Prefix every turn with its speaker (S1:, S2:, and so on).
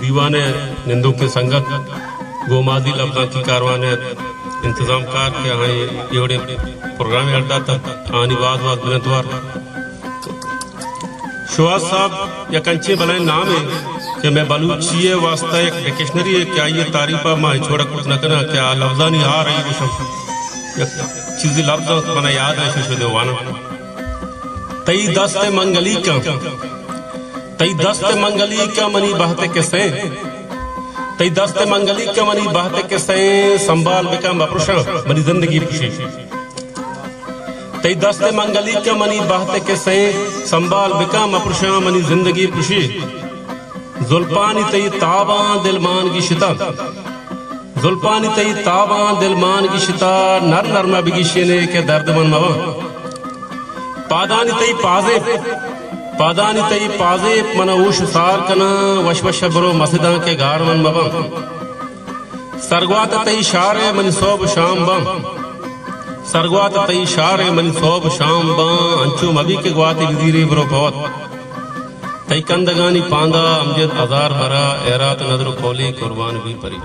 S1: दीवाने निंदों की संगत गोमादी लफ्जा की कारवान इंतजाम कार के यहाँ ये प्रोग्राम अड्डा तक आनी वाद बिनतवार शुआस साहब या कंचे बनाए नाम है कि मैं बलूची वास्ता एक डिक्शनरी है क्या ये तारीफा माँ छोड़ा कुछ न करना क्या लफ्जा नहीं आ रही वो सब चीजें लफ्जा बना याद है शशो देवाना तई दस्ते मंगली का मनी बहते किसे तई दस्ते मंगली का मनी बहते किसे संभाल बिका मपुरुषा मनी जिंदगी पुशी तई दस्ते मंगली का मनी बहते किसे संभाल बिका मपुरुषा मनी जिंदगी पुशी जुल्फानी तई ताबा दिलमान की शिता जुल्फानी तई ताबा दिलमान की शिता नर नरमा बिगिशने के दर्द मन मवा पादानी तई पाजे मन उश सार कना वशवश बरो मसदा के गार मन मबा सरगवात तई शारे मन सोब शाम बम सरगवात तई शारे मन सोब शाम बा अंचु मबी के ग्वाते विदीरे बरो पवत तई कंदगानी पांदा अमजद हजार भरा एरात नजर खोली कुर्बान भी परी